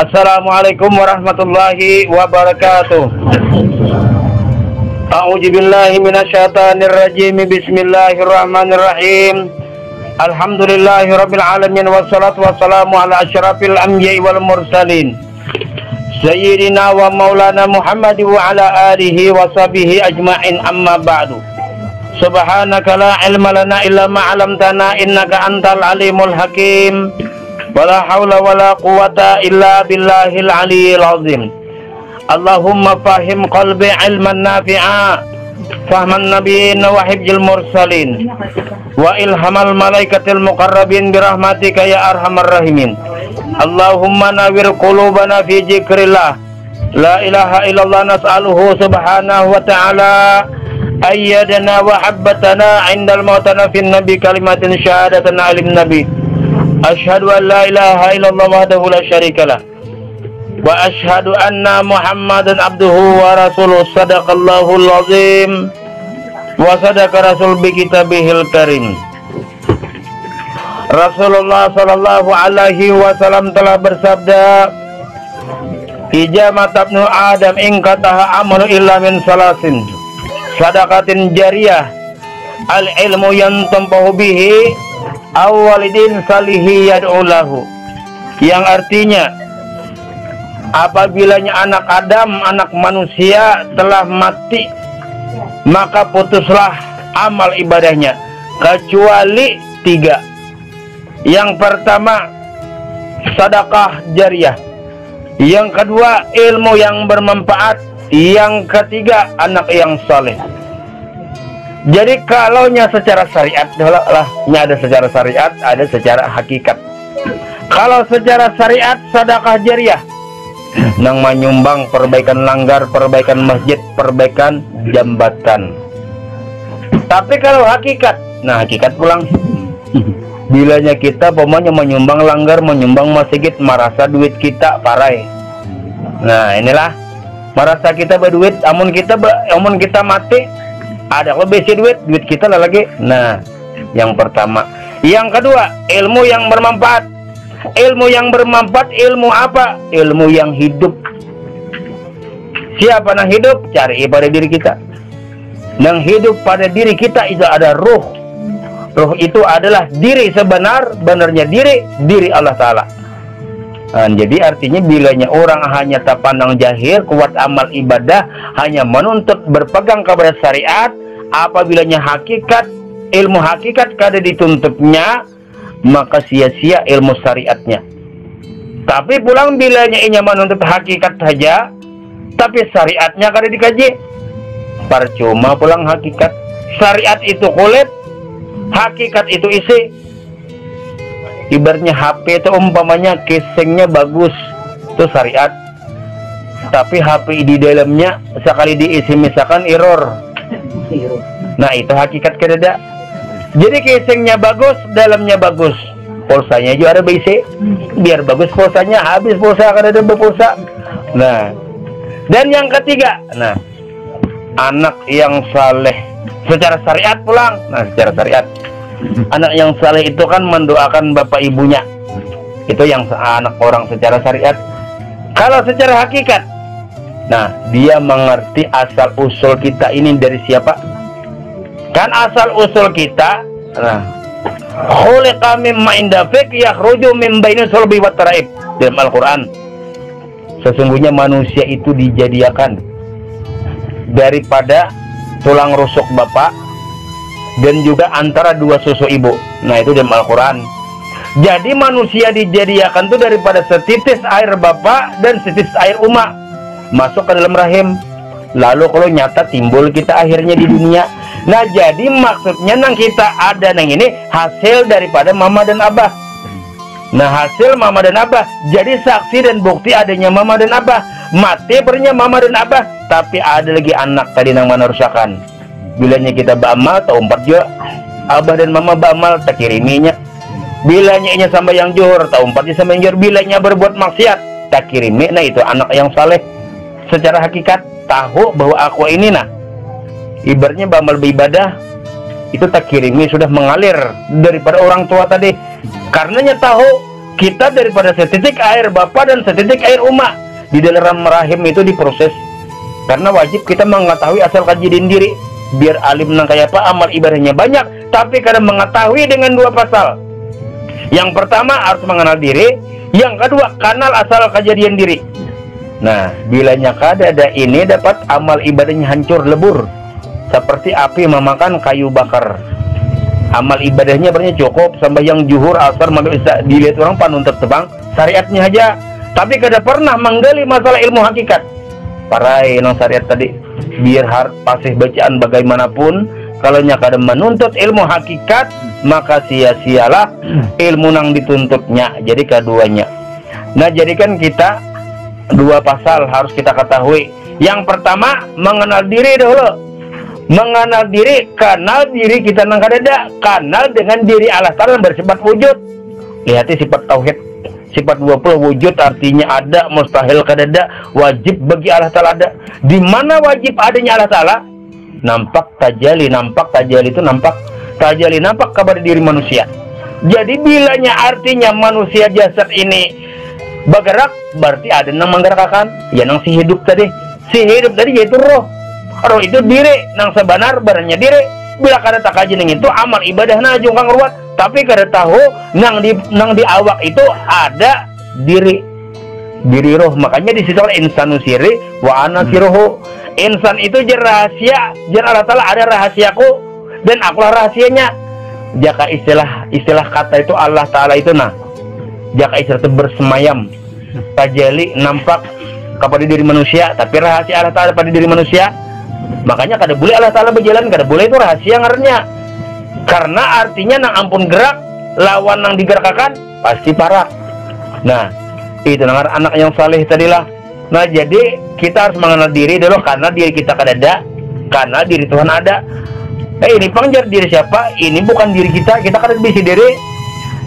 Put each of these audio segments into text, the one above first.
Assalamualaikum warahmatullahi wabarakatuh. A'udzubillahi minasyaitonir rajim. Bismillahirrahmanirrahim. Alhamdulillahirabbil alamin wassalatu wassalamu ala asyrafil anbiya'i wal mursalin sayyidina wa maulana Muhammad wa ala alihi wa sahbihi ajma'in, amma ba'du. Subhanaka la ilma lana illa ma 'allamtana innaka antal alimul hakim. Wala haula wala quwata illa billahil aliyyil azim. Allahumma fahim qalbi ilman nafi'a, fahman nabiyyin wa hibjil mursalin, wa ilhamal malaikatil muqarrabin birahmatika ya arhamar rahimin. Allahumma nawwir qulubana fi dzikrillah. La ilaha illallah nas'aluhu subhanahu wa ta'ala ayyadana wa habbatana indal mautana fin nabi kalimatin syahadatana alim nabi. Asyhadu an la ilaha illallah wahdahu la syarikalah wa asyhadu anna Muhammadan abduhu wa rasuluh. Sadaqallahul azim wa sadaqa rasul bi kitabihil karim. Rasulullah sallallahu alaihi wasallam telah bersabda, "Ijama tabnu Adam in qataha amalu illa min salasin, sadaqatin jariyah, al ilmu yantafahu bihi, awalidin salihi yad'ulahu." Yang artinya, apabila anak Adam, anak manusia telah mati, maka putuslah amal ibadahnya kecuali tiga. Yang pertama, sedekah jariyah. Yang kedua, ilmu yang bermanfaat. Yang ketiga, anak yang saleh. Jadi kalaunya secara syariat lah, ada secara syariat, ada secara hakikat. Kalau secara syariat, sedekah jariyah nang menyumbang perbaikan langgar, perbaikan masjid, perbaikan jambatan. Tapi kalau hakikat, nah hakikat pulang bilanya kita pokoknya menyumbang langgar, menyumbang masjid, merasa duit kita parai. Nah inilah merasa kita berduit, amun kita mati ada lebih si duit kita lah lagi. Nah yang pertama. Yang kedua, ilmu yang bermanfaat. Ilmu yang bermanfaat, ilmu apa? Ilmu yang hidup. Siapa yang hidup? Cari pada diri kita. Yang hidup pada diri kita itu ada ruh. Ruh itu adalah diri sebenarnya diri Allah Ta'ala. Nah, jadi artinya bilanya orang hanya tak pandang jahil, kuat amal ibadah, hanya menuntut berpegang kepada syariat, apabilanya hakikat, ilmu hakikat kada dituntutnya, maka sia-sia ilmu syariatnya. Tapi pulang bilanya inya menuntut hakikat saja, tapi syariatnya kada dikaji, percuma pulang hakikat. Syariat itu kulit, hakikat itu isi. Ibaratnya HP itu umpamanya casingnya bagus, itu syariat. Tapi HP di dalamnya sekali diisi misalkan error. Nah itu hakikat kededa. Jadi casingnya bagus, dalamnya bagus, pulsanya juga ada BC. Biar bagus pulsanya, habis pulsa kada ada berpulsa. Nah, dan yang ketiga, nah anak yang saleh secara syariat pulang. Nah secara syariat, anak yang saleh itu kan mendoakan bapak ibunya. Itu yang anak orang secara syariat. Kalau secara hakikat, nah dia mengerti asal usul kita ini dari siapa. Kan asal usul kita, nah khuliqa mimma inda fik yakhruju min baini sulbi wat taraib. Dalam Al-Qur'an, sesungguhnya manusia itu dijadikan daripada tulang rusuk bapak dan juga antara dua susu ibu. Nah itu dalam Al-Quran. Jadi manusia dijadikan itu daripada setitis air bapak dan setitis air umak masuk ke dalam rahim. Lalu kalau nyata timbul kita akhirnya di dunia. Nah jadi maksudnya nang kita ada nang ini hasil daripada mama dan abah. Nah hasil mama dan abah, jadi saksi dan bukti adanya mama dan abah. Mati pernya mama dan abah, tapi ada lagi anak tadi nang menerusakan. Bilanya kita beramal tak umpat juga, abah dan mama beramal tak kiriminya. Bilanya inya sama yang juhur tak umpatnya sama yang juhur. Bilanya berbuat maksiat tak kirimi. Nah itu anak yang saleh. Secara hakikat tahu bahwa aku ini nah ibaratnya beramal beribadah itu tak kirimi sudah mengalir daripada orang tua tadi. Karenanya tahu kita daripada setitik air bapak dan setitik air umat di dalam rahim itu diproses. Karena wajib kita mengetahui asal kejadian diri. Biar alim nang kayak apa, amal ibadahnya banyak, tapi kadang mengetahui dengan dua pasal. Yang pertama harus mengenal diri, yang kedua kenal asal kejadian diri. Nah, bilanya kadada ini dapat amal ibadahnya hancur lebur, seperti api memakan kayu bakar. Amal ibadahnya berarti cukup sembahyang zuhur, asar, maghrib, isya, dilihat orang panun terbang syariatnya aja, tapi kada pernah menggali masalah ilmu hakikat. Parai nang syariat tadi, biar pasih bacaan bagaimanapun, kalau kada menuntut ilmu hakikat, maka sia-sialah ilmu nang dituntutnya. Jadi keduanya. Nah, jadikan kita dua pasal harus kita ketahui. Yang pertama, mengenal diri dulu. Mengenal diri, kenal diri kita nang kadada, kenal dengan diri Allah Ta'ala bersifat wujud. Lihat sifat tauhid, sifat 20 wujud artinya ada, mustahil kadada, wajib bagi Allah Ta'ala ada. Di mana wajib adanya Allah Ta'ala? Nampak tajali itu nampak. Tajali nampak kabar diri manusia. Jadi bilanya artinya manusia jasad ini bergerak, berarti ada yang menggerakkan. Ya nang si hidup tadi. Si hidup tadi yaitu roh. Roh itu diri, nang sebenar-benarnya diri. Bila kada tak kaji nang itu amal ibadah na jungkang ruwat. Tapi kada tahu nang di awak itu ada diri. Diri roh. Makanya di situ insanu sirri wa ana sirruhu. Insan itu jar rahasia, jar Allah Ta'ala ada rahasiaku dan akulah rahasianya. Jaka istilah kata itu Allah Ta'ala itu jaka istilah itu bersemayam, tajali nampak kepada diri manusia, tapi rahasia Allah Ta'ala pada diri manusia. Makanya kada boleh Allah Ta'ala berjalan, kada boleh itu rahasia ngarannya. Karena artinya nang ampun gerak, lawan nang digerakkan pasti parah. Nah, itu nang anak yang saleh tadilah. Nah, jadi kita harus mengenal diri dulu, karena diri kita kadada, karena diri Tuhan ada. Ini pangjar diri siapa? Ini bukan diri kita kada bisa diri.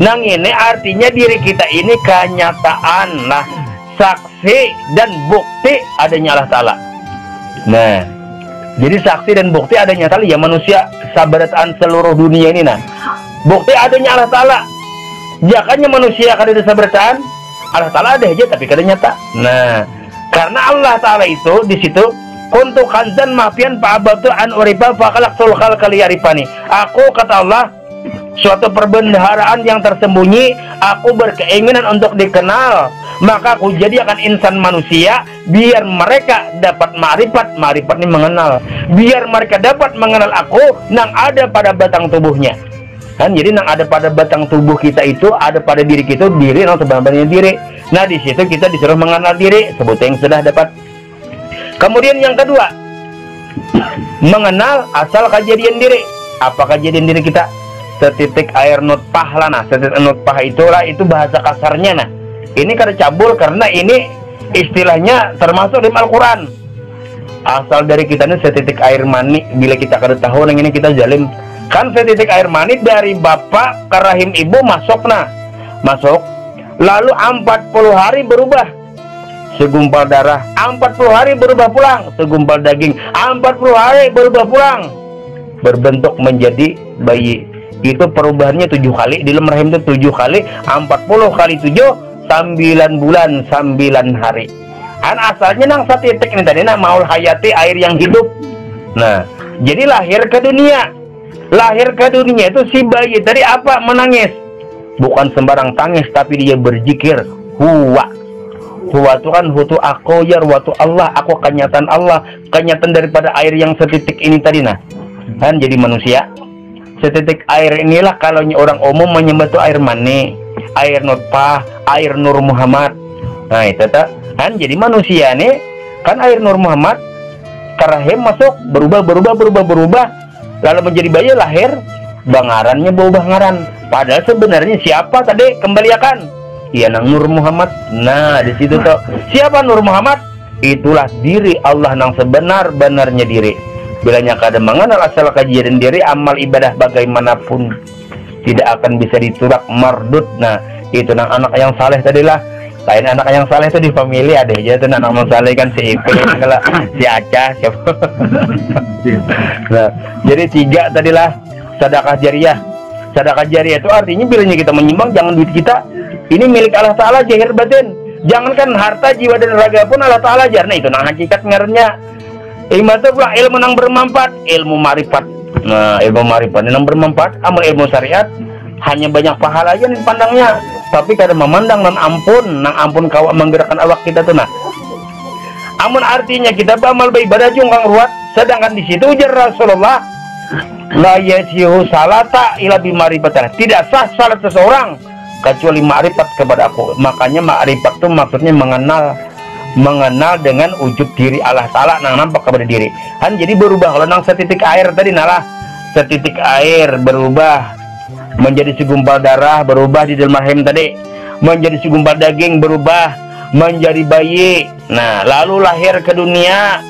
Nang ini artinya diri kita ini kenyataan lah, saksi dan bukti adanya Allah Ta'ala. Nah, jadi saksi dan bukti adanya Allah Ta'ala ya manusia sabarataan seluruh dunia ini bukti adanya Allah Ta'ala. Jakanya manusia kada ada sabarataan, Allah Ta'ala ada aja tapi kada nyata. Nah, karena Allah Ta'ala itu di situ kuntu kanzan mafian fa'abatu an urifa faqalaqtul khalqali yarifani. Aku kata Allah suatu perbendaharaan yang tersembunyi, aku berkeinginan untuk dikenal, maka aku jadikan insan manusia biar mereka dapat ma'rifat ini mengenal, biar mereka dapat mengenal aku nang ada pada batang tubuhnya. Kan jadi nang ada pada batang tubuh kita itu ada pada diri kita, diri nang sebenarnya diri. Nah, di situ kita disuruh mengenal diri seperti yang sudah dapat. Kemudian yang kedua, mengenal asal kejadian diri. Apa kejadian diri kita? Setitik air nutfah lah setitik nutfah itulah, itu bahasa kasarnya Ini kada cabul karena ini istilahnya termasuk di Al-Quran. Asal dari kita ini setitik air mani. Bila kita kada tahu yang ini kita zalim. Kan setitik air mani dari bapak ke rahim ibu masuk masuk. Lalu 40 hari berubah segumpal darah, 40 hari berubah pulang segumpal daging, 40 hari berubah pulang berbentuk menjadi bayi. Itu perubahannya 7 kali di dalam rahim itu 7 kali, 40 kali 7 9 bulan 9 hari. Kan asalnya nang satitik ini tadi maul hayati, air yang hidup. Nah, jadi lahir ke dunia. Lahir ke dunia itu si bayi tadi apa? Menangis. Bukan sembarang tangis, tapi dia berzikir. Huwa itu kan hutu aku ya watu Allah, aku kenyataan Allah, kenyataan daripada air yang setitik ini tadi kan jadi manusia. Setitik air inilah kalau orang umum menyebut itu air mani, air nutfah, air Nur Muhammad. Nah, itu kan jadi manusia nih kan air Nur Muhammad karahim masuk berubah lalu menjadi bayi lahir, bangarannya berubah ngaran. Padahal sebenarnya siapa tadi kembaliakan? Iya nang Nur Muhammad. Nah, di situ tuh siapa Nur Muhammad? Itulah diri Allah nang sebenar-benarnya diri. Bilanya kada mengenal asal kejadian diri, amal ibadah bagaimanapun tidak akan bisa diturak mardut. Nah, itu nang anak yang saleh tadilah. Lain anak yang saleh itu di family ada aja tuh anak yang saleh kan si Ipe, si Acah, siapa. Nah, jadi 3 tadilah sedekah jariah. Sedekah jariah itu artinya bilanya kita menyumbang, jangan duit kita ini milik Allah Ta'ala zahir batin. Jangankan harta, jiwa dan raga pun Allah Ta'ala ajar. Nah itu nah hakikat ngarnya. Ilmu itu pula ilmu yang bermanfaat, ilmu marifat. Nah ilmu marifat yang bermanfaat, amal ilmu syariat hanya banyak pahala aja nih pandangnya. Tapi kadang memandang nang ampun kawak menggerakkan awak kita tuh nah. Amun artinya kita beramal beribadah jungkang ruat, sedangkan di situ ujar Rasulullah, la yasihu salata ila bimarifatillah. Tidak sah salat seseorang kecuali ma'rifat kepada aku. Makanya ma'rifat itu maksudnya mengenal dengan ujub diri Allah Ta'ala nang nampak kepada diri. Kan jadi berubah kalau nang setitik air tadi nalah setitik air berubah menjadi segumpal darah, berubah di dalam rahim tadi menjadi segumpal daging, berubah menjadi bayi. Nah lalu lahir ke dunia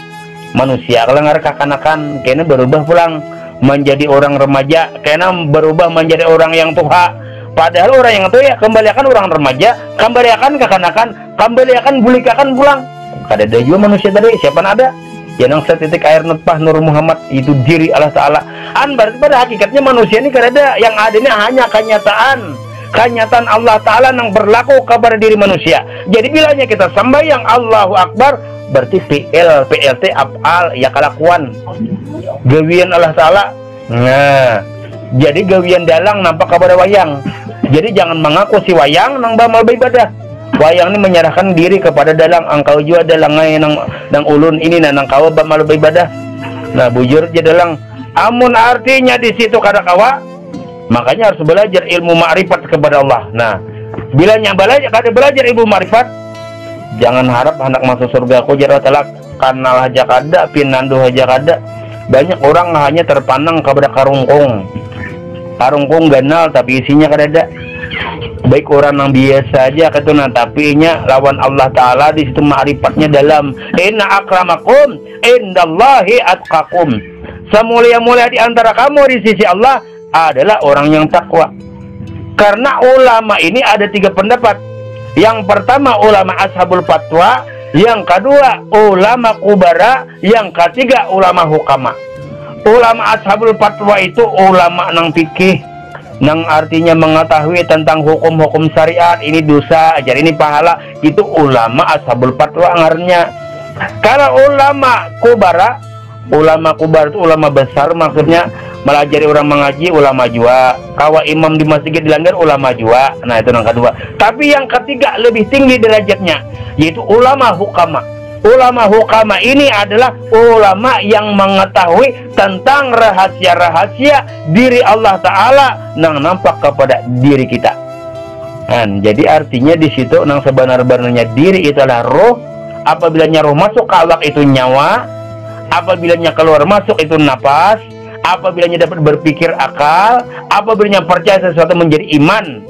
manusia kalau ngarek kekanakan kayaknya berubah pulang menjadi orang remaja, kayaknya berubah menjadi orang yang tua. Padahal orang yang tua ya kembalikan orang remaja, kembalikan kekanakan, kembalikan bulikakan pulang. Kada ada juga manusia tadi, siapa ada? Yang setitik air nutfah Nur Muhammad itu diri Allah Ta'ala. Berarti pada hakikatnya manusia ini kada ada, yang ada ini hanya kenyataan Allah Ta'ala yang berlaku kepada diri manusia. Jadi bilanya kita sembahyang Allahu Akbar berarti PLT af'al ya kelakuan gawian Allah Ta'ala. Nah jadi gawian dalang nampak kepada wayang. Jadi jangan mengaku si wayang nang bamal beribadah. Wayang ini menyerahkan diri kepada dalang. Engkau juga dalangai nang ulun ini nang kau bamal beribadah. Nah bujur aja dalang. Amun artinya di situ kada kawa, makanya harus belajar ilmu ma'rifat kepada Allah. Nah bilanya kada belajar ilmu ma'rifat, jangan harap anak masuk surga. Aku jarak telak kanal aja kada, pinandu aja kada. Banyak orang hanya terpandang kepada karungkung ganal tapi isinya kada ada. Baik orang yang biasa aja ketuna tapi nya lawan Allah Ta'ala di situ ma'rifatnya dalam. Inna akramakum indallahi atqakum. Semulia-mulia di antara kamu di sisi Allah adalah orang yang takwa. Karena ulama ini ada 3 pendapat. Yang pertama ulama ashabul fatwa, yang kedua ulama kubara, yang ketiga ulama hukama. Ulama ashabul fatwa itu ulama nang fikih, nang artinya mengetahui tentang hukum-hukum syariat, ini dosa, ajar ini pahala, itu ulama ashabul fatwa ngarnya. Kalau ulama kubara itu ulama besar, maksudnya melajari orang mengaji, ulama jua. Kawa imam di masjid dilanggar, ulama jua. Nah itu yang kedua. Tapi yang ketiga lebih tinggi derajatnya, yaitu ulama hukama. Ulama hukama ini adalah ulama yang mengetahui tentang rahasia-rahasia diri Allah Ta'ala yang nampak kepada diri kita. Jadi artinya di situ nang sebenar-benarnya diri itu adalah roh. Apabila roh masuk ke awak itu nyawa, apabila keluar masuk itu napas, apabila dapat berpikir akal, apabila percaya sesuatu menjadi iman.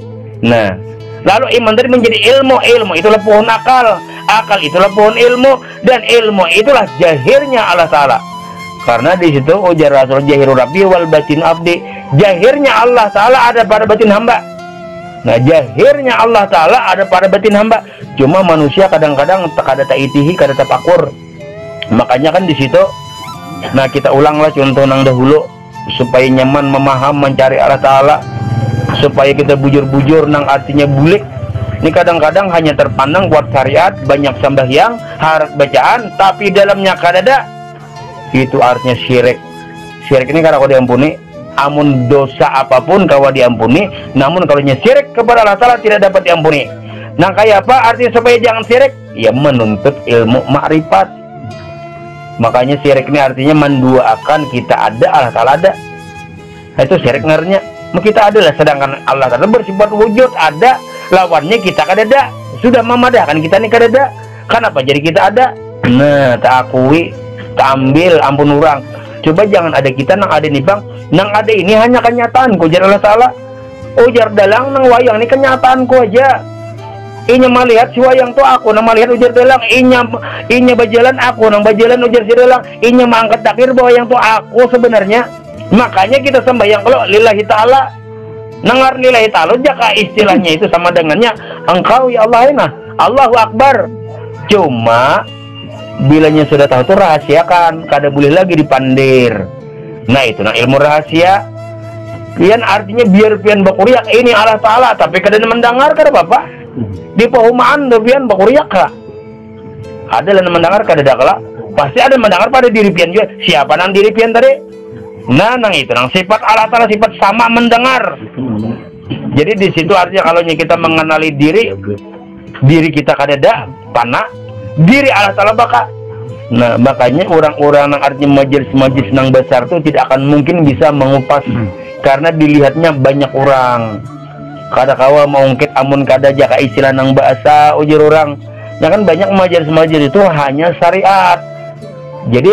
Nah lalu iman tadi menjadi ilmu itulah pohon akal itulah pohon ilmu, dan ilmu itulah jahirnya Allah Ta'ala. Karena di situ ujar Rasul jahiru rabbi wal batin abdi, jahirnya Allah Ta'ala ada pada batin hamba. Nah jahirnya Allah Ta'ala ada pada batin hamba. Cuma manusia kadang-kadang kada taitihi, kada tapakur. Makanya kan di situ, nah kita ulanglah contoh nang dahulu supaya nyaman memaham mencari Allah Ta'ala, supaya kita bujur-bujur nang artinya bulik. Ini kadang-kadang hanya terpandang buat syariat, banyak sembahyang, harap bacaan, tapi dalamnya kadada. Itu artinya syirik. Syirik ini kalau diampuni, amun dosa apapun kalau diampuni, namun kalau syirik kepada Allah Ta'ala tidak dapat diampuni. Nah kayak apa artinya supaya jangan syirik? Ya menuntut ilmu ma'rifat. Makanya syirik ini artinya menduakan kita ada, Allah Ta'ala ada. Nah, itu syirik ngarnya. Kita adalah, sedangkan Allah Ta'ala bersifat wujud ada, lawannya kita kadada. Sudah memadahkan kita nih kadada. Kenapa jadi kita ada? Nah tak akui, tak ambil ampun orang. Coba jangan ada kita nang ada nih bang, nang ada ini hanya kenyataan ku jar Allah Ta'ala. Ujar dalang nang wayang ini kenyataan ku aja. Inya melihat si wayang tuh aku, nang melihat ujar dalang. Inya berjalan aku, nang berjalan ujar si dalang. Inya mengangkat takdir bahwa yang tuh aku sebenarnya. Makanya kita sembahyang kalau lillahi ta'ala, nangar lillahi ta'ala, jaka istilahnya itu sama dengannya engkau ya Allah ini Allahu Akbar. Cuma bilanya sudah tahu itu rahasiakan, kada boleh lagi dipandir. Nah itu nah ilmu rahasia. Pian artinya biar pian bakuriak ini Allah Ta'ala, tapi kada mendengar kada Bapak. Di pahumaan do pian bakuriak ka. Ada yang mendengar kada dakala. Pasti ada mendengar pada diri pian juga. Siapa nang diri pian tadi? Nah, nang itu nang sifat Allah Ta'ala, sifat sama mendengar. Jadi di situ artinya kalau kita mengenali diri kita kada ada panah, diri Allah Ta'ala baka. Nah, makanya orang-orang yang artinya majelis-majelis nang besar itu tidak akan mungkin bisa mengupas karena dilihatnya banyak orang. Kada kawa mengungkit amun kada jaka istilah nang bahasa ujar orang. Ya kan banyak majelis-majelis itu hanya syariat. Jadi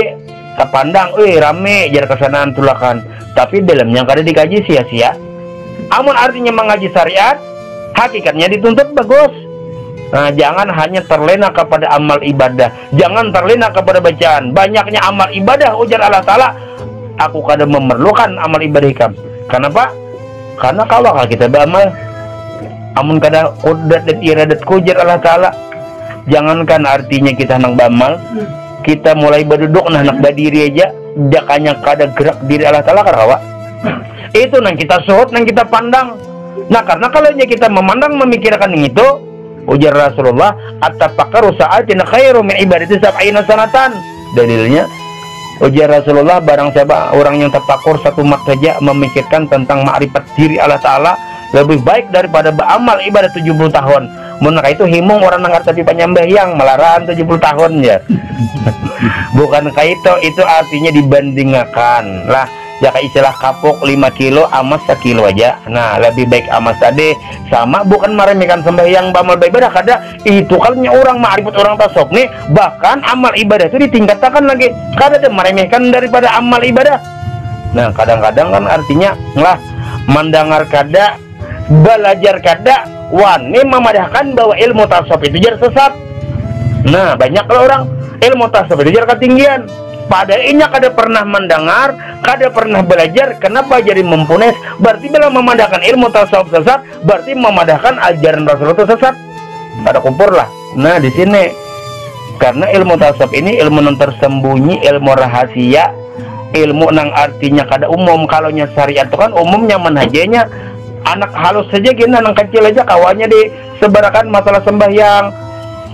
terpandang, rame jar kesanaan tulakan. Tapi dalamnya kada dikaji sia-sia. Amun artinya mengaji syariat, hakikatnya dituntut bagus. Nah, jangan hanya terlena kepada amal ibadah, jangan terlena kepada bacaan. Banyaknya amal ibadah ujar Allah Ta'ala, aku kada memerlukan amal ibadah ikam. Kenapa? Karena kalau kita beramal, amun kada qudrat dan iradat kujar Allah Ta'ala. Jangankan artinya kita nang beramal, kita mulai berduduk nah nak berdiri aja, jakanya kada gerak diri Allah Ta'ala karawa. Itu nang kita suhut, nang kita pandang. Nah, karena kalau kita memandang, memikirkan itu, ujar Rasulullah, at-tafakkaru sa'atin khairu min ibadati sab'ina sanatan. Dalilnya, ujar Rasulullah, barang siapa orang yang tafakur satu mat saja memikirkan tentang ma'rifat diri Allah Ta'ala, lebih baik daripada beramal ibadah 70 tahun. Menurut itu himung orang nangar tapi penyembah melarang 70 tahun ya. Bukan kayak itu artinya dibandingkan lah. Jika istilah kapok 5 kilo amas 1 kilo aja. Nah, lebih baik amas tadi sama, bukan meremehkan sembahyang beramal ibadah kada. Itu kalnya orang ma'rifat orang tasawuf nih, bahkan amal ibadah itu ditingkatkan lagi. Kada ada meremehkan daripada amal ibadah. Nah, kadang-kadang kan artinya lah mendengar kada, belajar kada, wani memadahkan bahwa ilmu tasawuf itu jar sesat. Nah, banyak kalau orang ilmu tasawuf itu jar ketinggian. Padahal ini kada pernah mendengar, kada pernah belajar. Kenapa jadi mempunyai? Berarti bila memadahkan ilmu tasawuf sesat, berarti memadahkan ajaran Rasulullah itu sesat. Kada kumpur lah. Nah, di sini karena ilmu tasawuf ini ilmu yang tersembunyi, ilmu rahasia, ilmu nang artinya kada umum. Kalau nya syariat itu kan umumnya manhajnya anak halus saja gini, anak kecil aja kawannya disebarkan masalah sembahyang.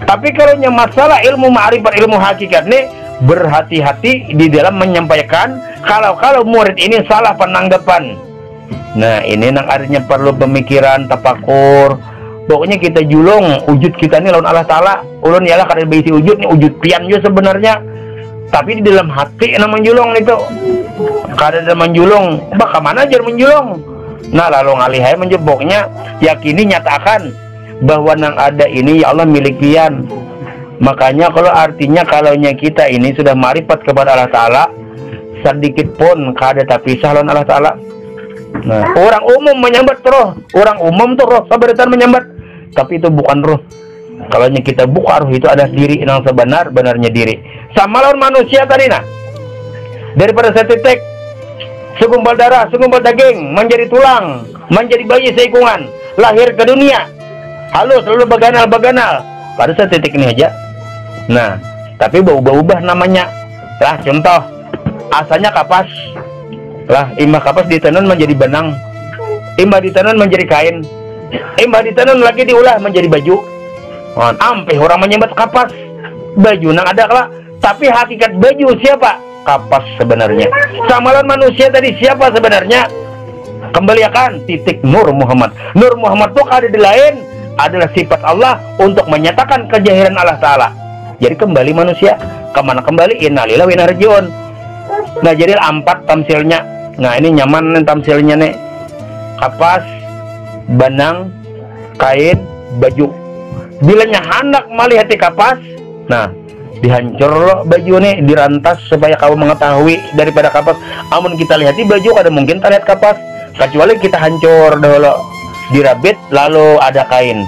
Tapi kalau nya masalah ilmu ma'rifat, ilmu hakikat nih, berhati-hati di dalam menyampaikan kalau murid ini salah penanggapan. Nah, ini nang artinya perlu pemikiran, tafakur. Pokoknya kita julung wujud kita ini lawan Allah Ta'ala. Ulun ialah kada berisi wujud nih, wujud pian juga sebenarnya. Tapi di dalam hati nang menjulung itu. Kada ada menjulung, bagaimana jar menjulung? Nah, lalu ngalihai menjeboknya, yakini nyatakan bahwa nang ada ini ya Allah milik pian. Makanya kalau artinya kalaunya kita ini sudah ma'rifat kepada Allah Ta'ala, sedikit pun kada terpisah lawan Allah Ta'ala. Nah, orang umum menyambat roh, orang umum tuh roh sabaritan menyambat, tapi itu bukan roh. Kalaunya kita buka roh itu ada diri yang sebenar-benarnya diri. Sama lawan manusia tadi nah. Daripada setitik segumpal darah, segumpal daging menjadi tulang, menjadi bayi seikungan, lahir ke dunia, halus lalu baganal-baganal. Pada setitik ini aja. Nah, tapi berubah-ubah namanya. Lah contoh, asalnya kapas. Lah imbah kapas ditenun menjadi benang, imbah ditenun menjadi kain, imbah ditenun lagi diolah menjadi baju. Ampe orang menyambat kapas, baju nang ada lah. Tapi hakikat baju siapa? Kapas sebenarnya. Samalan manusia tadi siapa sebenarnya? Kembalikan titik Nur Muhammad. Nur Muhammad tuh ada di lain, adalah sifat Allah untuk menyatakan kejahiran Allah Ta'ala. Jadi kembali manusia kemana kembali? Innalillahi wa inna ilaihi raji'un. Nah, jadi 4 tamsilnya. Nah, ini nyaman nih tamsilnya nih. Kapas, benang, kain, baju. Bila hendak melihat kapas, nah dihancur loh baju nih, dirantas supaya kau mengetahui daripada kapas. Amun kita lihat di baju kada mungkin kita lihat kapas, kecuali kita hancur dahulu, dirabit lalu ada kain,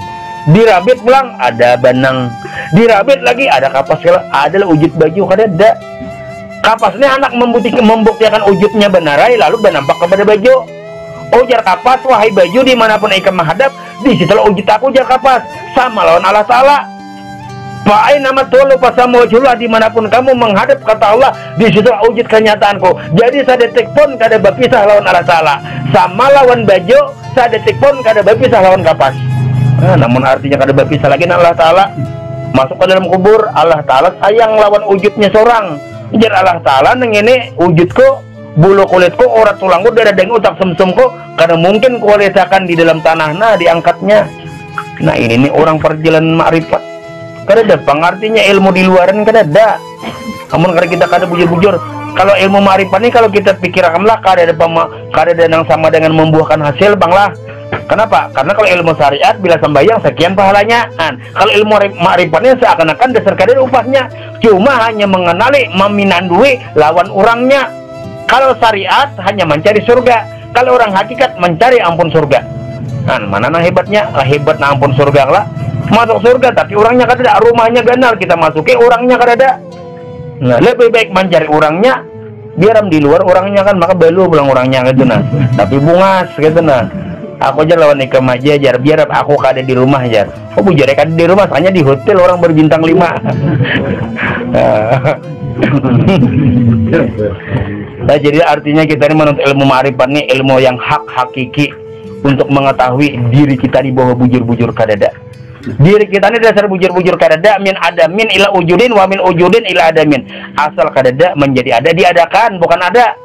dirabit pulang ada benang, dirabit lagi ada kapas, adalah wujud baju kada ada. Kapasnya anak membuktikan wujudnya benarai lalu bernampak kepada baju. Ujar kapas, wahai baju dimanapun ikam menghadap, di situlah wujud aku ujar kapas, sama lawan Allah Ta'ala. Fa'ai nama tolu pasamojullah, dimanapun kamu menghadap kata Allah, di situ wujud kenyataanku. Jadi sadetik pun kada berpisah lawan Allah Ta'ala. Sama lawan bajo, sadetik pun kada berpisah lawan kapas. Nah, namun artinya kada berpisah lagi Allah Ta'ala. Masuk ke dalam kubur, Allah Ta'ala sayang lawan wujudnya seorang. Jadi Allah Ta'ala neng ini wujudku, bulu kulitku, urat tulangku, darah daging, utak sumsumku, kada mungkin kualitakan di dalam tanah, nah diangkatnya. Nah ini nih orang perjalanan makrifat. Kada ada pengartinya ilmu di luaran, kada ada. Namun kada kita kada bujur-bujur. Kalau ilmu ma'rifat ini kalau kita pikirkanlah kada ada yang sama dengan membuahkan hasil banglah. Kenapa? Karena kalau ilmu syariat bila sembahyang sekian pahalanya. Kalau ilmu ma'rifatnya seakan-akan dasar kada upahnya. Cuma hanya mengenali meminandui lawan orangnya. Kalau syariat hanya mencari surga. Kalau orang hakikat mencari ampun surga. Mana hebatnya? Hebat na ampun surga lah. Masuk surga tapi orangnya kada ada, rumahnya ganal, kita masuki orangnya kada ada. Nah, lebih baik mencari orangnya, biar di luar orangnya kan maka belu pulang orangnya gitu nah. Tapi bungas gitu nah. Aku aja lawan ikam aja jar, biar aku kada di rumah jar. Oh bujur kada di rumah, hanya di hotel orang berbintang 5. Nah, jadi artinya kita ini menuntut ilmu ma'rifat ini ilmu yang hak hakiki untuk mengetahui diri kita di bawah bujur-bujur kadada. Diri kita ini dasar bujur-bujur kadada, min adamin ila ujudin wa min ujudin ila adamin. Asal kadada menjadi ada, diadakan bukan ada.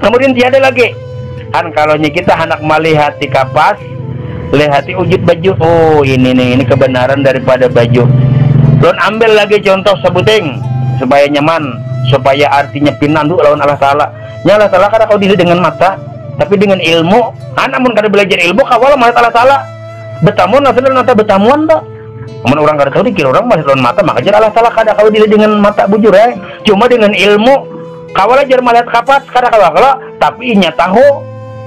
Kemudian tiada lagi. Kan kalau kita hendak melihat di kapas, lihat wujud baju. Oh, ini kebenaran daripada baju. Don ambil lagi contoh sebuting supaya nyaman, supaya artinya pinandu lawan Allah Ta'ala. Ya Allah Ta'ala kada kau dilihat dengan mata, tapi dengan ilmu. Namun kada belajar ilmu kawal melihat Allah Ta'ala. Betamuan asal nata betamuan tak. Namun orang kada tahu dikira orang masih lawan mata, maka jar Allah Ta'ala kada kau dilihat dengan mata bujur Cuma dengan ilmu kawal ajar melihat kapas kada kawal, tapi inya tahu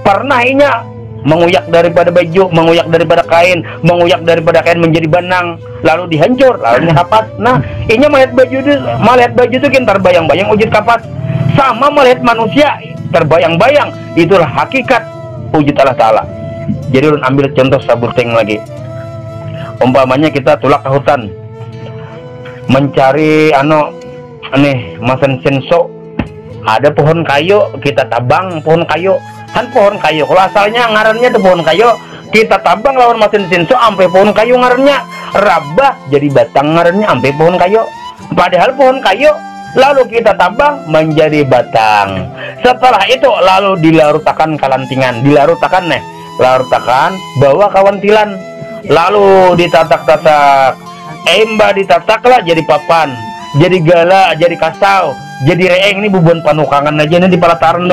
pernah inya menguyak daripada baju, menguyak daripada kain, menguyak daripada kain menjadi benang, lalu dihancur, lalu kapas. Nah, inya melihat baju itu kan terbayang-bayang wujud kapas. Sama melihat manusia terbayang-bayang, itulah hakikat wujud Allah Ta'ala. Jadi ulun ambil contoh sabuting lagi. Umpamanya kita tulak ke hutan mencari masan senso, ada pohon kayu, kita tabang pohon kayu. Kan pohon kayu kalau asalnya ngarannya itu pohon kayu, kita tabang lawan mesin senso sampai pohon kayu ngarannya rabah jadi batang ngarannya sampai pohon kayu. Padahal pohon kayu lalu kita tabang menjadi batang. Setelah itu lalu dilarutakan kalantingan, larutakan bawa kawantilan, lalu ditatak-tatak, emba ditataklah jadi papan, jadi gala, jadi kasau, jadi reeng. Ini bubuan panukangan aja nih di palataran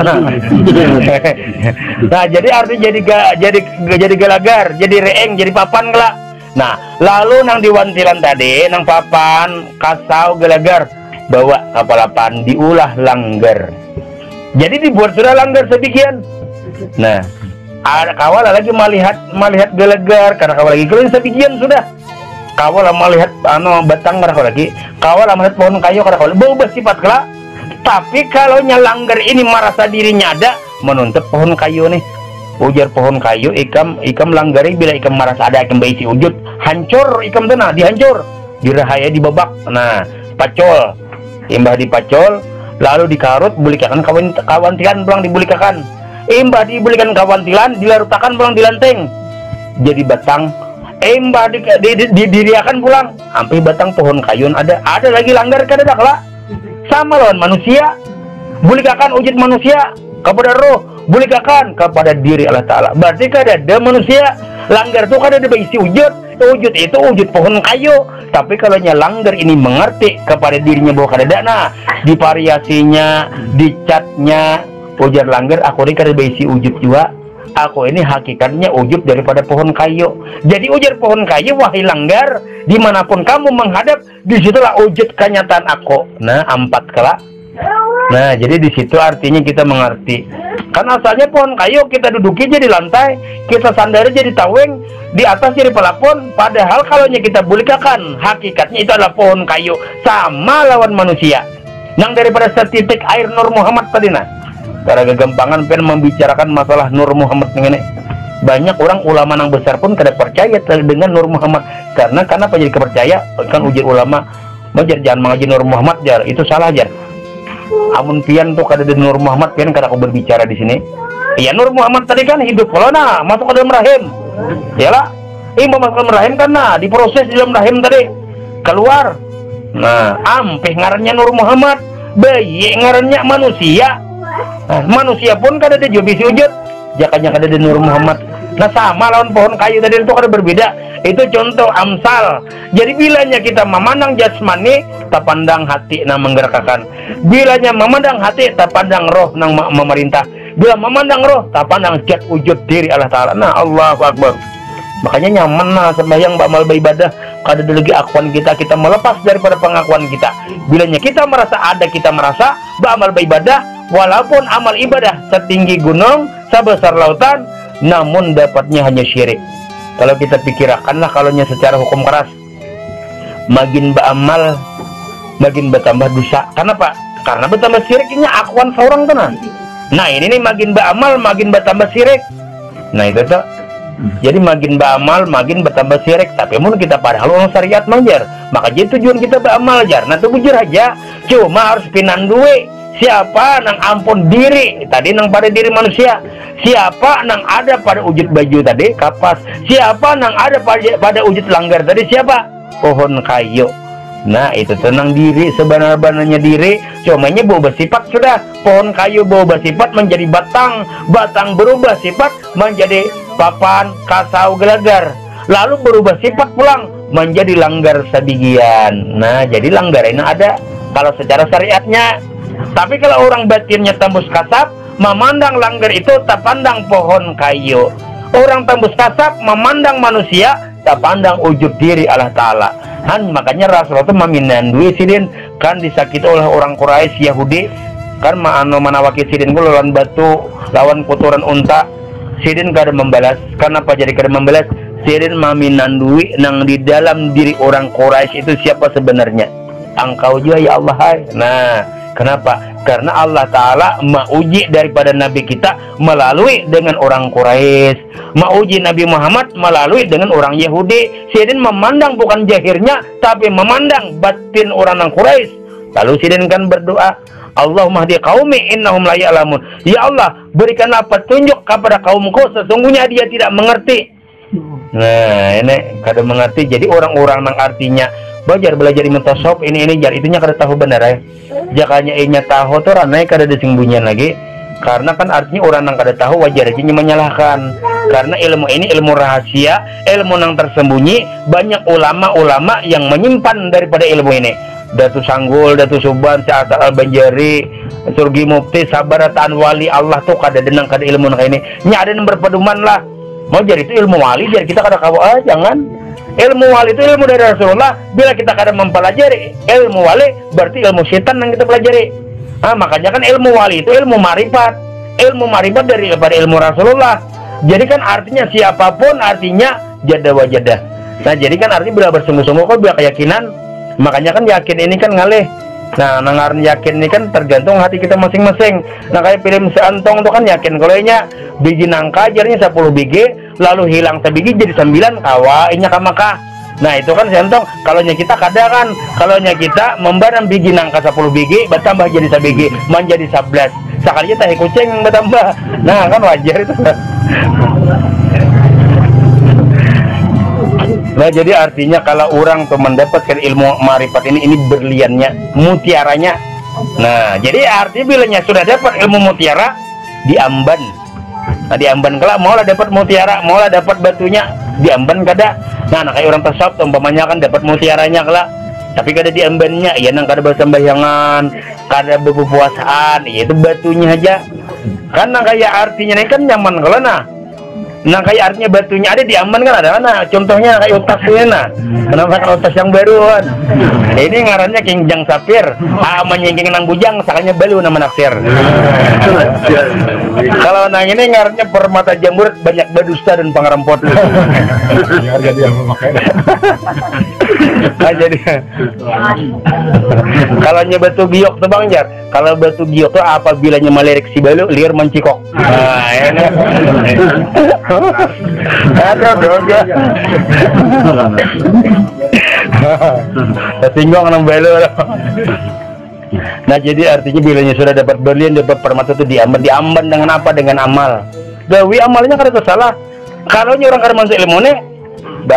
nah jadi artinya jadi galagar, jadi reeng, jadi papan kelak. Nah lalu nang diwantilan tadi, nang papan, kasau, galagar, bawa kapalapan, diulah langgar. Jadi dibuat sudah langgar sedemikian. Nah ada kawal lagi melihat galagar, karena kawal lagi kalian sedemikian sudah. Kawal melihat batang, karena kawal lagi kawal melihat pohon kayu, karena kawal bau bersifat kelak. Tapi kalau langgar ini merasa dirinya ada, menuntut pohon kayu nih. Ujar pohon kayu, ikam langgari bila ikam merasa ada, ikam baisi wujud, hancur ikam tanah, dihancur, dirahaya, dibabak. Nah, pacol, imbah dipacol, lalu dikarut, bulikakan kawantilan pulang dibulikakan. Imbah dibulikakan kawantilan, dilarutakan pulang dilanteng, jadi batang. Imbah didiriakan pulang, sampai batang pohon kayu ada lagi langgar kada daklah. Sama lawan manusia, bulikakan wujud manusia kepada roh, bulikakan kepada diri Allah Ta'ala. Berarti kada ada manusia langgar tuh kada ada berisi wujud itu wujud pohon kayu. Tapi kalau langgar ini mengerti kepada dirinya bahwa kada ada, nah di variasinya, di catnya, ujar langgar aku ini kada berisi wujud juga, aku ini hakikatnya wujud daripada pohon kayu. Jadi ujar pohon kayu, wahai langgar, dimanapun kamu menghadap, disitulah wujud kenyataan aku. Nah, 4 kelak. Nah, jadi disitu artinya kita mengerti. Kan asalnya pohon kayu kita duduki jadi lantai, kita sandari jadi taweng, di atas jadi pelapon. Padahal kalau kita bulikakan, hakikatnya itu adalah pohon kayu, sama lawan manusia. Yang daripada setitik air Nur Muhammad tadi nah. Karena kegampangan pengen membicarakan masalah Nur Muhammad ini. Banyak orang ulama yang besar pun kada percaya dengan Nur Muhammad. Karena kenapa jadi kepercaya? Kan ujar ulama, Majar jangan mengaji Nur Muhammad jar, itu salah jar. Amun pian tuh kada ada Nur Muhammad pian kada aku berbicara di sini. Iya Nur Muhammad tadi kan hidup kalau nah masuk ke dalam rahim. Iyalah, masuk ke dalam rahim kan nah diproses di dalam rahim tadi keluar. Nah, ampeh ngarannya Nur Muhammad, bayi ngarannya manusia. Nah, manusia pun kada ada juga wujud, jakanya kada ada Nur Muhammad. Nah sama lawan pohon kayu tadi itu kada berbeda. Itu contoh amsal. Jadi bilanya kita memandang jasmani, tak pandang hati nang menggerakkan. Bilanya memandang hati, tak pandang roh nang memerintah. Bila memandang roh, tak pandang zat wujud diri Allah Ta'ala. Nah Allahu Akbar. Makanya nyaman lah sembahyang amal beribadah. Kada ada lagi akuan kita melepas daripada pengakuan kita. Bilanya kita merasa ada, kita merasa beramal beribadah, walaupun amal ibadah setinggi gunung, sebesar lautan, namun dapatnya hanya syirik. Kalau kita pikirkanlah kalaunya secara hukum keras, makin beramal makin bertambah dosa. Kenapa? Karena bertambah syiriknya akuan seorang tenan. Nah ini nih makin beramal makin bertambah syirik. Nah itu tuh. Jadi makin beramal makin bertambah syirik. Tapi mun kita padahal orang syariat manjar, maka jadi tujuan kita beramal jar. Nah itu bujur aja. Cuma harus pinan duwe. Siapa nang ampun diri tadi nang pada diri manusia. Siapa nang ada pada wujud baju tadi kapas. Siapa nang ada pada wujud langgar tadi siapa? Pohon kayu. Nah itu tenang diri sebenar-benarnya diri. Cumanya berubah sifat sudah. Pohon kayu berubah sifat menjadi batang. Batang berubah sifat menjadi papan kasau gelagar. Lalu berubah sifat pulang menjadi langgar sebigian. Nah jadi langgar ini ada kalau secara syariatnya. Tapi kalau orang batinnya tembus kasap, memandang langgar itu tak pandang pohon kayu. Orang tembus kasap memandang manusia, tak pandang wujud diri Allah Ta'ala. Makanya Rasulullah itu meminandui sidin kan disakiti oleh orang Quraisy Yahudi kan manawaki sidin ku lawan batu lawan kotoran unta. Sidin kada membalas. Kenapa jadi kada membalas? Sidin meminandui nang di dalam diri orang Quraisy itu siapa sebenarnya. Engkau juga ya Allah hai. Nah kenapa? Karena Allah Ta'ala mauji daripada Nabi kita melalui dengan orang Quraisy, mauji Nabi Muhammad melalui dengan orang Yahudi. Sidin memandang bukan zahirnya, tapi memandang batin orang Quraisy. Lalu Sidin kan berdoa, Allahumma hdi qaumi innahum la ya'lamun. Ya Allah, berikanlah petunjuk kepada kaumku, sesungguhnya dia tidak mengerti. Nah ini kada mengerti. Jadi orang-orang yang artinya belajar ilmu tasawuf ini jar itunya kada tahu benar ya. Jakanya inya tahu tuh ranai kada disembunyian lagi. Karena kan artinya orang yang kada tahu wajar aja menyalahkan. Karena ilmu ini ilmu rahasia, ilmu yang tersembunyi. Banyak ulama-ulama yang menyimpan daripada ilmu ini. Datu Sanggul, Datu Suban, Syekh Al-Banjari, Surgi Mufti, Sabaratan Wali Allah tuh kada denang kada ilmu kayak ini. Nya ada yang berpedoman lah. Mau jadi itu ilmu wali, jadi kita kada kawa jangan. Ilmu wali itu ilmu dari Rasulullah. Bila kita kada mempelajari ilmu wali, berarti ilmu setan yang kita pelajari. Makanya kan ilmu wali itu ilmu marifat. Ilmu marifat daripada ilmu Rasulullah. Jadi kan artinya siapapun artinya jadah wajadah. Nah jadi kan artinya bila bersungguh-sungguh kok bila keyakinan. Makanya kan yakin ini kan ngalih. Nah nangaran yakin ini kan tergantung hati kita masing-masing. Nah kayak film seantong itu kan yakin. Kalau inya biji nangka jarnya 10 biji, lalu hilang sebiji jadi 9 kawa inya kamaka. Nah itu kan seantong. Kalau kita kada kan, kalau kita membarang biji nangka 10 biji bertambah jadi 1 biji menjadi 11. Sekalinya tahi kucing yang bertambah. Nah kan wajar itu. Nah jadi artinya kalau orang tuh mendapatkan ilmu marifat ini berliannya, mutiaranya. Nah jadi artinya bilanya sudah dapat ilmu mutiara diamban. Nah diamban kelak mau lah dapat mutiara, mau lah dapat batunya diamban kada. Nah kayak orang tasawuf umpamanya kan dapat mutiaranya kelak, tapi kada diambannya, ya nang kada bersembahyangan, kada berpuasaan, ya itu batunya aja. Karena kayak artinya ini kan nyaman kalau nah kayak artinya batunya ada diaman kan ada. Nah contohnya kayak utas ini nah. Kenapa kan utas yang baru kan? Ini ngarannya Kingjang Sapir. Menyingking nang bujang sakanya balu nama naksir. Kalau nang ini ngarannya permata jamur banyak badusta dan pangarampot. Harga dia memakai. Jadi kalau nya batu giok tuh Bang Jar. Kalau batu giok tuh apabila nya melirik si balu liar mencikok. Nah ini. Tersinggung nang belo. Nah jadi artinya bilanya sudah dapat berlian, dapat permata itu diamban dengan apa? Dengan amal. Gawi amalnya kada tersalah. Kalau orang kada masuk ilmu nih,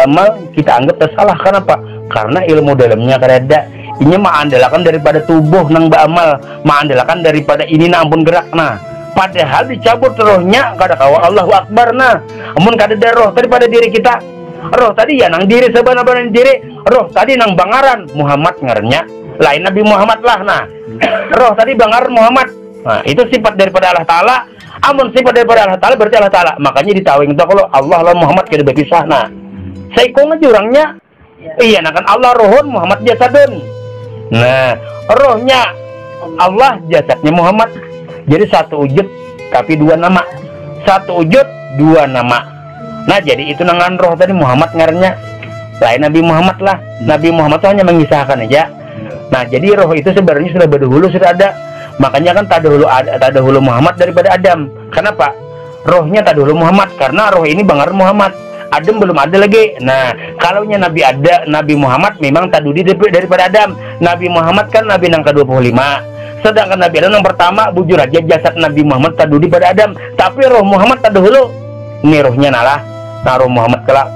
amal kita anggap tersalah. Kenapa? Karena ilmu dalamnya kada ada. Ini mengandalkan daripada tubuh nang beramal, mengandalkan daripada ini na ampun gerak nah. Padahal dicabut rohnya kada kawa Allahu Akbar nah. Amun kada ada roh daripada diri kita. Roh tadi ya nang diri sebenarnya diri. Roh tadi nang bangaran Muhammad ngarnya. Lain Nabi Muhammad lah nah. Roh tadi bangaran Muhammad. Nah, itu sifat daripada Allah Ta'ala. Amun sifat daripada Allah Ta'ala berarti Allah Ta'ala. Makanya ditawing itu kalau Allah lah Muhammad kada berpisah nah. Saikong aja orangnya. Iya nah kan Allah rohun Muhammad jasadun. Nah, rohnya Allah jasadnya Muhammad. Jadi satu wujud tapi dua nama. Satu wujud dua nama. Nah jadi itu nangan roh tadi Muhammad ngarnya. Lain Nabi Muhammad lah. Nabi Muhammad itu hanya mengisahkan aja. Nah jadi roh itu sebenarnya sudah berdahulu sudah ada. Makanya kan tadahulu Muhammad daripada Adam. Kenapa? Rohnya tadahulu Muhammad karena roh ini bangar Muhammad. Adam belum ada lagi. Nah kalaunya Nabi Muhammad memang tadudi daripada Adam. Nabi Muhammad kan Nabi nang ke-25. Sedangkan Nabi Adam yang pertama bujur aja jasad Nabi Muhammad tadudi pada Adam. Tapi roh Muhammad tadahulu. Ini rohnya nalah. Nah roh Muhammad kelak.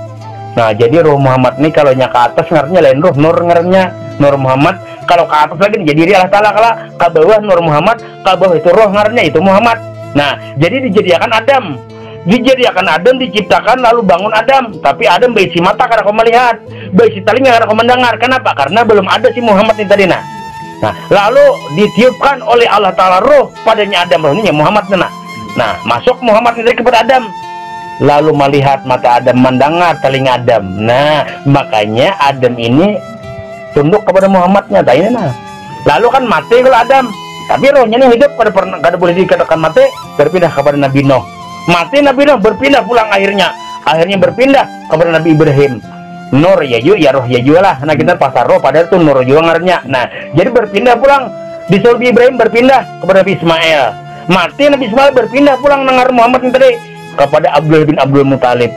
Nah jadi roh Muhammad ini kalau nya ke atas ngarnya lain roh nur ngarnya. Nur Muhammad kalau ke atas lagi jadi diri Allah Ta'ala kelak. Ke bawah Nur Muhammad. Ke bawah itu roh ngarnya itu Muhammad. Nah jadi dijadikan Adam. Dijadikan Adam diciptakan lalu bangun Adam. Tapi Adam baisi mata karena kau melihat. Baisi telinga karena kau mendengar. Kenapa? Karena belum ada si Muhammad ini tadi nah. Nah, lalu ditiupkan oleh Allah Ta'ala roh padanya Adam, rohnya Muhammad. Nah, masuk Muhammad dari kepada Adam. Lalu melihat mata Adam, mendengar telinga Adam. Nah, makanya Adam ini tunduk kepada Muhammadnya. Nah, lalu kan mati kalau Adam. Tapi rohnya ini hidup, kada boleh dikatakan mati, berpindah kepada Nabi Nuh. Mati Nabi Nuh, berpindah pulang akhirnya. Akhirnya berpindah kepada Nabi Ibrahim. Nur ya roh ya lah. Nah kita pasar roh padahal tuh nur juga ngarnya. Nah jadi berpindah pulang di Nabi Ibrahim berpindah kepada Nabi Ismail. Mati Nabi Ismail berpindah pulang nengar Muhammad yang tadi kepada Abdullah bin Abdul Muthalib.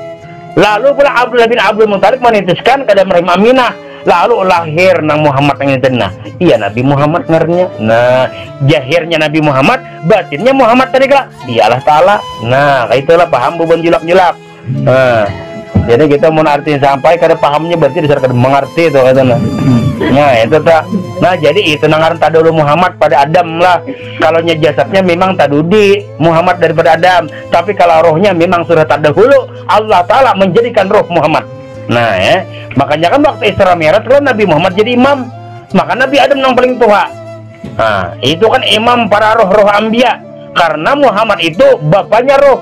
Lalu pula Abdullah bin Abdul Muthalib menitiskan kepada Maryam Aminah. Lalu lahir nang Muhammad yang itu nah. Iya Nabi Muhammad ngarnya. Nah jahirnya Nabi Muhammad, batinnya Muhammad tadi kak. Iya Allah Ta'ala. Nah itulah paham bukan julak-julak. Nah jadi kita mau artiin sampai kada pahamnya berarti dasar kada mengerti itu katanya. Nah itu tak. Nah jadi itu nangaran tadahulu Muhammad pada Adam lah. Kalau jasadnya memang tadudi Muhammad daripada Adam. Tapi kalau rohnya memang sudah tadahulu Allah Ta'ala menjadikan roh Muhammad. Nah ya makanya kan waktu Isra Mi'raj kan Nabi Muhammad jadi imam. Maka Nabi Adam yang paling tua. Nah itu kan imam para roh-roh Anbiya. Karena Muhammad itu bapaknya roh.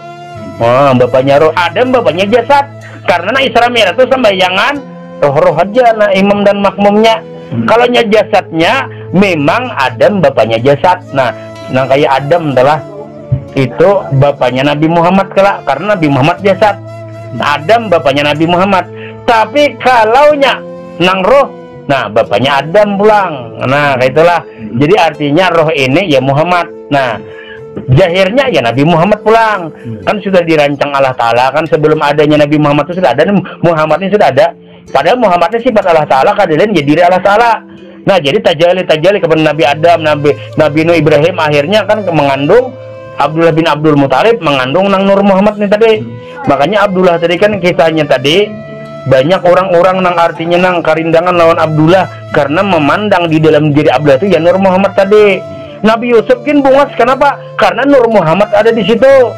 Bapaknya roh. Adam bapaknya jasad. Karena Isra Mi'raj itu sembayangan roh-roh aja nah imam dan makmumnya. Kalau jasadnya memang Adam bapaknya jasad. Nah kayak Adam adalah itu bapaknya Nabi Muhammad kelak karena Nabi Muhammad jasad. Adam bapaknya Nabi Muhammad. Tapi kalaunya nang roh, nah bapaknya Adam pulang. Nah kayak itulah. Jadi artinya roh ini ya Muhammad. Nah jahirnya ya Nabi Muhammad pulang. Kan sudah dirancang Allah Ta'ala kan sebelum adanya Nabi Muhammad itu sudah ada. Muhammad ini sudah ada. Padahal Muhammad ini sifat Allah Ta'ala kadang jadi diri Allah Ta'ala. Nah jadi tajali kepada Nabi Adam, Nabi Nuh, Ibrahim akhirnya kan mengandung Abdullah bin Abdul Muthalib, mengandung nang Nur Muhammad ini tadi. Makanya Abdullah tadi kan kisahnya tadi banyak orang-orang nang artinya nang karindangan lawan Abdullah karena memandang di dalam diri Abdullah itu ya Nur Muhammad tadi. Nabi Yusuf kan bungas kenapa? Karena Nur Muhammad ada di situ.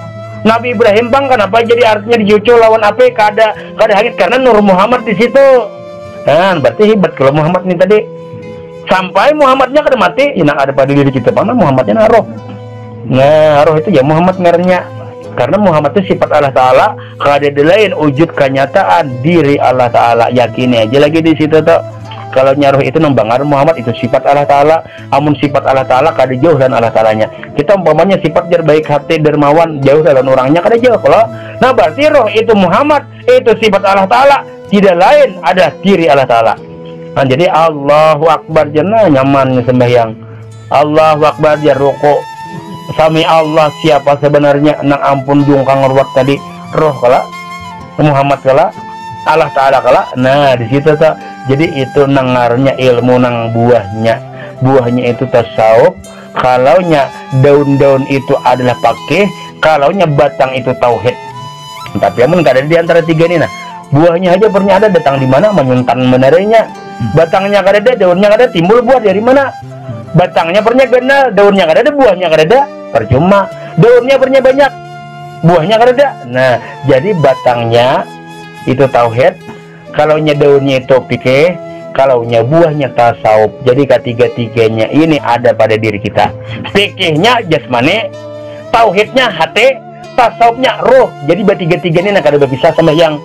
Nabi Ibrahim bang kenapa jadi artinya dicucu lawan apa? Kada hangit karena Nur Muhammad di situ. Nah berarti hebat kalau Muhammad ini tadi. Sampai Muhammadnya kada mati, yang ada pada diri kita mana Muhammadnya roh. Nah roh itu ya Muhammad ngarnya. Karena Muhammad itu sifat Allah Ta'ala, kada lain wujud kenyataan diri Allah Ta'ala. Yakini aja lagi di situ tuh. Kalau nyaruh itu nembangar Muhammad itu sifat Allah Ta'ala. Amun sifat Allah Ta'ala kada jauh dan Allah Ta'alanya. Kita umpamanya sifat baik hati dermawan jauh dan orangnya kada jauh. Kalau nah berarti roh itu Muhammad itu sifat Allah Ta'ala. Tidak lain ada diri Allah Ta'ala. Nah jadi Allahu Akbar jana nyaman sembahyang. Allahu Akbar jar rukuk. Sami Allah siapa sebenarnya nang ampun jungkang ruwat tadi roh kala Muhammad kala Allah Ta'ala kala. Nah di situ tuh Jadi itu nangarnya ilmu nang buahnya. Buahnya itu tasawuf. Kalaunya daun-daun itu adalah pakai, kalaunya batang itu tauhid. Tapi amun gak ada di antara tiga ini. Nah, buahnya aja pernah ada, datang di mana menyuntan benarnya. Batangnya gak ada, daunnya gak ada, timbul buah dari mana? Batangnya pernah kenal, daunnya gak ada, buahnya gak ada, percuma. Daunnya pernah banyak, buahnya gak ada. Nah, jadi batangnya itu tauhid, kalaunya daunnya itu fikih, kalaunya buahnya tasawuf. Jadi ketiga-tiganya ini ada pada diri kita. Fikihnya jasmani, tauhidnya hati, tasawufnya roh. Jadi bertiga-tiganya nak ada bisa sama yang.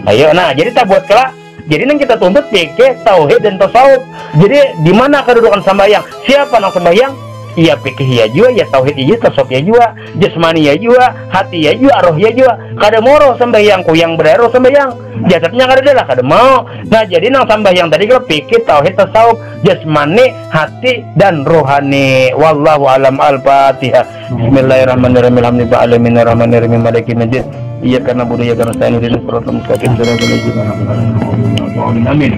Ayo, nah jadi tak buat kelak. Jadi nang kita tuntut fikih, tauhid dan tasawuf. Jadi di mana kedudukan sembahyang? Siapa nang sembahyang? Iya fikih ya juga, ya tauhid ya juga, tasawuf ya juga, jasmani ya juga, hati ya juga, roh ya juga. Kada moro sembahyang ku yang berero sembahyang. Jasadnya kada lah kada mau. Nah, jadi nang sembahyang tadi kalau fikih, tauhid, tasawuf, jasmani, hati dan rohani. Wallahu alam. Al-Fatihah. Bismillahirrahmanirrahim. Alhamdulillahi alamin arrahmanirrahim maliki yaumiddin. Iyyaka na'budu wa iyyaka nasta'in ihdinas siratal mustaqim. Amin.